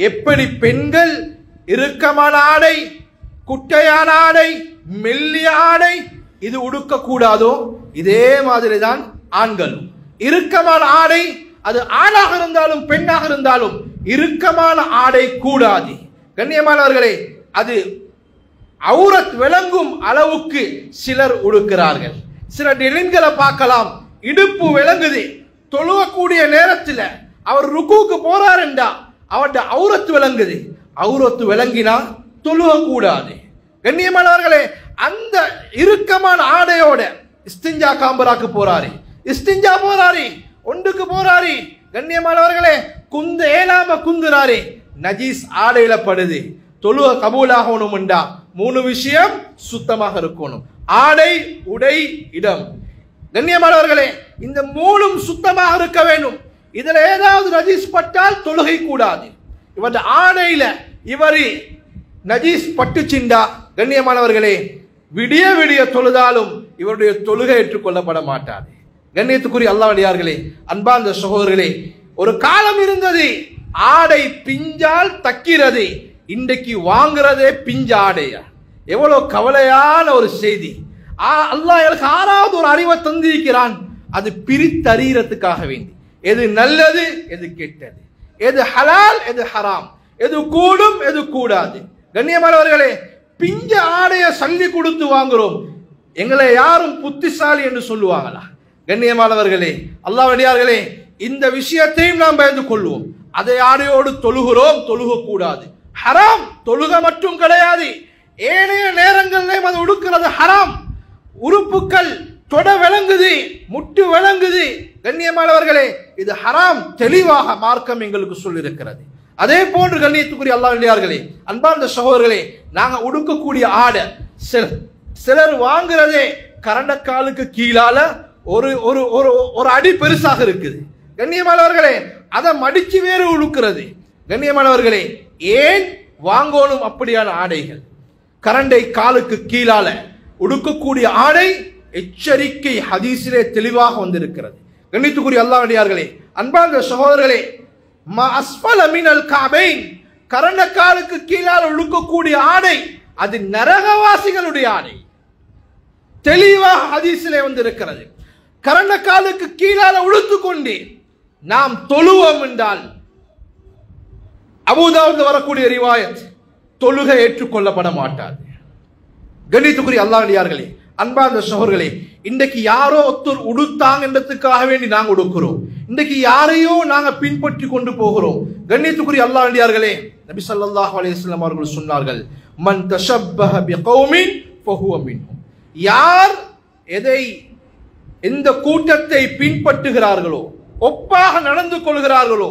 எப்படி பெண்கள் இறுக்கமான ஆடை, குட்டையான ஆடை, மெல்லிய ஆடை இது உடுக்க கூடாதோ இதே மாதிரி தான் ஆண்களும். இறுக்கமான ஆடை, அது ஆணாக இருந்தாலும் பெண்ணாக இருந்தாலும் இறுக்கமான ஆடை கூடாது. கண்ணியமானவர்களே, அது அவுரத் விளங்கும் அளவுக்கு சிலர் உடுக்கிறார்கள். சில டெலின்களை பார்க்கலாம், இடுப்பு விளங்குது, தொழுவக்கூடிய நேரத்தில் அவர் ருக்குக்கு போறார் என்றா அவருடைய அவுரத்து விளங்குது. அவுரத்து விளங்கினா தொழுவ கூடாது. கண்ணியமானவர்களே, அந்த இறுக்கமான ஆடையோட இஸ்திஞ்சா காம்பராக்கு போறாரு, இஸ்திஞ்சா போறாரு, ஒன்றுக்கு போறாரு. கண்ணியமானவர்களே, குந்து ஏலாம குந்துறாரு, நஜீஸ் ஆடையில படுது. தொழுவ கபூலாகணும் என்றா 3 விஷயம் சுத்தமாக இருக்கணும்: ஆடை, உடை, இடம். கண்ணியமானவர்களே, இந்த 3ம் சுத்தமாக இருக்க வேண்டும். இதுல ஏதாவது நஜீஸ் பட்டால் தொழுகை கூடாது. இவருடைய ஆடையில இவர் நஜீஸ் பட்டுச்சிண்டா, கண்ணியமானவர்களே, விடிய விடிய தொழுதாலும் இவருடைய தொழுகை ஏற்றுக்கொள்ளப்பட மாட்டாது. கண்ணியத்துக்குரிய அல்லாஹ்வியார்களே, அன்பார்ந்த சகோதரர்களே, ஒரு காலம் இருந்தது ஆடை பிஞ்சால் தக்கிறது. இன்றைக்கு வாங்குறதே பிஞ்ச ஆடையா. எவ்வளவு கவலையான ஒரு செய்தி. அல்லாஹ் எனக்கு 6வது ஒரு அறிவை தந்திருக்கிறான். அது பிரித்தறியறதுக்காக வேண்டி எது நல்லது, எது கெட்டது, எது ஹலால், எது ஹராம், எது கூடும், எது கூடாது. கண்ணியமானவர்களே, பிஞ்ச ஆடைய சல்லி கொடுத்து வாங்குறோம். எங்களை யாரும் புத்திசாலி என்று சொல்லுவாங்களா? கண்ணியமானவர்களே, அல்லாஹ்வியார்களே, இந்த விஷயத்தையும் நாம் பயந்து கொள்வோம். அதை ஆடையோடு தொழுகிறோம், தொழுக கூடாது. ஹராம். தொழுக மட்டும் கிடையாது, ஏனைய நேரங்களிலும் அது உடுக்கிறது ஹராம். உறுப்புகள் தொட விளங்குது, முட்டு விளங்குது. கண்ணியமானவர்களே, இது ஹராம். தெளிவாக மார்க்கம் எங்களுக்கு சொல்லியிருக்கிறது. அதே போன்று கண்ணியத்துக்குரிய அல்லாஹ்வியார்களே, அன்பார்ந்த சகோதரர்களே, நாங்க உடுக்கக்கூடிய ஆடை சிலர் வாங்குறதே கரண்டக்காலுக்கு கீழால ஒரு ஒரு ஒரு அடி பெருசாக இருக்குது. கண்ணியமானவர்களே, அதை மடிச்சு வேறு உடுக்கிறது. கண்ணியமானவர்களே, ஏன் வாங்கணும் அப்படியான ஆடைகள்? கரண்டை காலுக்கு கீழால உடுக்கக்கூடிய ஆடை எச்சரிக்கை ஹதீஸிலே தெளிவாக வந்திருக்கிறது. கண்ணியத்துக்குரிய அல்லாஹ்வியார்களே, அன்பார்ந்த சகோதரர்களே, அஸ்ஃபல மினல் கஅபைன், கரண்டக்காலுக்கு கீழால உடுக்கக்கூடிய ஆடை அது நரகவாசிகளுடைய ஆடை. தெளிவாக ஹதீஸிலே வந்திருக்கிறது. கரண்டக்காலுக்கு கீழால உடுத்துக்கொண்டு நாம் தொழுவோம் என்றால் அபூதாவுது வரக்கூடிய ரிவாயத், தொழுகை ஏற்றுக்கொள்ளப்பட மாட்டாது. கண்ணியத்துக்குரிய அல்லாஹ்வியார்களே, அன்பார்ந்த சகோதரர்களே, இன்றைக்கு யாரோ ஒருத்தர் உடுத்தாங்க என்றதுக்காக வேண்டி நாங்கள் உடுக்கிறோம். இன்றைக்கு யாரையோ நாங்கள் பின்பற்றி கொண்டு போகிறோம். கண்ணியத்துக்குரிய அல்லாஹ்வியார்களே, நபி ஸல்லல்லாஹு அலைஹி வஸல்லம் அவர்கள் சொன்னார்கள், மன் தஷப்பஹ பிகௌமின் ஃபஹுவ மின்ஹும். யார் எந்த கூட்டத்தை பின்பற்றுகிறார்களோ, ஒப்பாக நடந்து கொள்கிறார்களோ,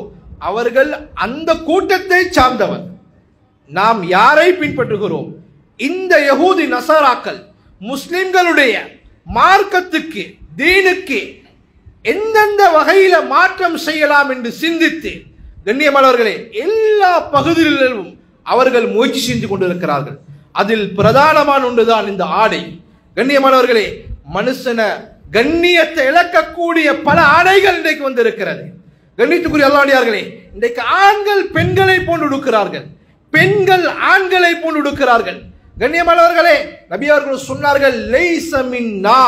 அவர்கள் அந்த கூட்டத்தை சார்ந்தவர். நாம் யாரை பின்பற்றுகிறோம்? இந்த யஹூதி நசாராக்கள் முஸ்லிம்களுடைய மார்க்கத்துக்கு, தீனுக்கு எந்தெந்த வகையில மாற்றம் செய்யலாம் என்று சிந்தித்து, கண்ணியமானவர்களே, எல்லா பகுதிகளிலும் அவர்கள் முயற்சி செஞ்சு கொண்டிருக்கிறார்கள். அதில் பிரதானமான ஒன்றுதான் இந்த ஆடை. கண்ணியமானவர்களே, மனுஷன கண்ணியத்தை இழக்கக்கூடிய பல ஆடைகள் இன்றைக்கு வந்திருக்கிறது. கண்ணியத்துக்குரிய அல்லாஹ்வியார்களே, இன்றைக்கு ஆண்கள் பெண்களை போன்று உடுக்கிறார்கள், பெண்கள் ஆண்களை போன்று உடுக்கிறார்கள். கண்ணியமானவர்களே, நபி அவர்கள் சொன்னார்கள், லைஸ மின்னா,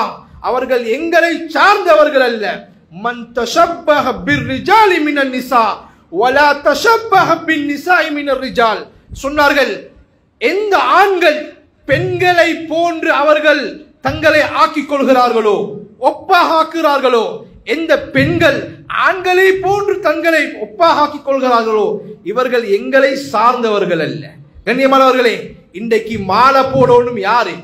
அவர்கள் எங்களை சார்ந்தவர்கள் அல்ல. மன் தஷப்பஹ பிர்ரிஜாலி மினன் நிசா வலா தஷப்பஹ பின்னிசாஇ மினர் ரிஜால். சொன்னார்கள், எந்த ஆண்கள் பெண்களை போன்று அவர்கள் தங்களை ஆக்கிக் கொள்கிறார்களோ, ஒப்பாக ஆக்குகிறார்களோ, எந்த பெண்கள் ஆண்களை போன்று தங்களை ஒப்பாக ஆக்கிக் கொள்கிறார்களோ, இவர்கள் எங்களை சார்ந்தவர்கள் அல்ல. கண்ணியமானவர்களே, இன்றைக்கு மாலை போடணும் யாரு?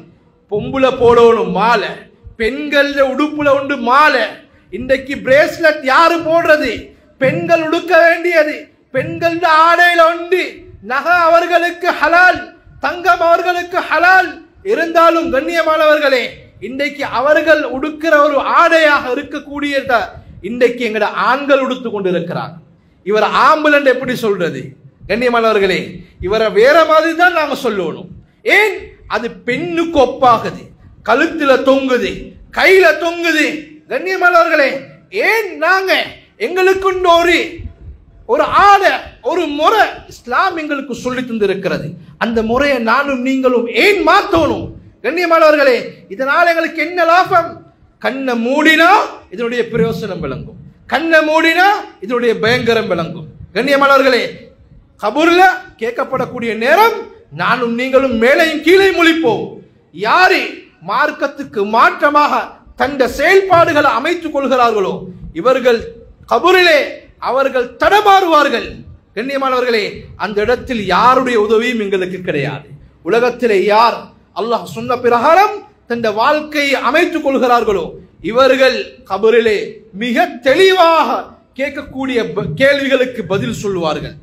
பொம்புல போடணும் மாலை, பெண்கள் உடுப்புல உண்டு மாலை. இன்றைக்கு பிரேஸ்லெட் யாரு போடுறது? பெண்கள் உடுக்க வேண்டியது. பெண்கள் ஆடையில உண்டு. நகை அவர்களுக்கு ஹலால், தங்கம் அவர்களுக்கு ஹலால். இருந்தாலும் கண்ணியமானவர்களே, இன்றைக்கு அவர்கள் உடுக்கிற ஒரு ஆடையாக இருக்கக்கூடிய இன்றைக்கு எங்கட ஆண்கள் உடுத்து கொண்டு இருக்கிறார். இவர் ஆம்புலண்ட் எப்படி சொல்றது? கண்ணியமானவர்களே, இவரை வேற மாதிரி தான் நாங்க சொல்லணும். ஏன்? அது பெண்ணுக்கு ஒப்பாகுது, கழுத்துல தொங்குது, கையில தொங்குது. கண்ணியமானவர்களே, ஏன் நாங்க எங்களுக்கு ஒரு ஒரு ஆடை, ஒரு முறை இஸ்லாம் எங்களுக்கு சொல்லி தந்திருக்கிறது. அந்த முறையை நானும் நீங்களும் ஏன் மாற்றணும்? கண்ணியமானவர்களே, இதனால் எங்களுக்கு என்ன லாபம்? கண்ணை மூடினா இதனுடைய பிரயோசனம் விளங்கும், கண்ணை மூடினா இதனுடைய பயங்கரம் விளங்கும். கண்ணியமானவர்களே, கபூர்ல கேட்கப்படக்கூடிய நேரம் நானும் நீங்களும் மேலையும் கீழே முழிப்போம். யாரு மார்க்கத்துக்கு மாற்றமாக தந்த செயல்பாடுகளை அமைத்துக் கொள்கிறார்களோ இவர்கள் கபூரிலே அவர்கள் தடமாறுவார்கள். கண்ணியமானவர்களே, அந்த இடத்தில் யாருடைய உதவியும் எங்களுக்கு கிடையாது. உலகத்திலே யார் அல்லாஹ் சொன்ன பிரகாரம் தந்த வாழ்க்கையை அமைத்துக் கொள்கிறார்களோ இவர்கள் கபரிலே மிக தெளிவாக கேட்கக்கூடிய கேள்விகளுக்கு பதில் சொல்லுவார்கள்.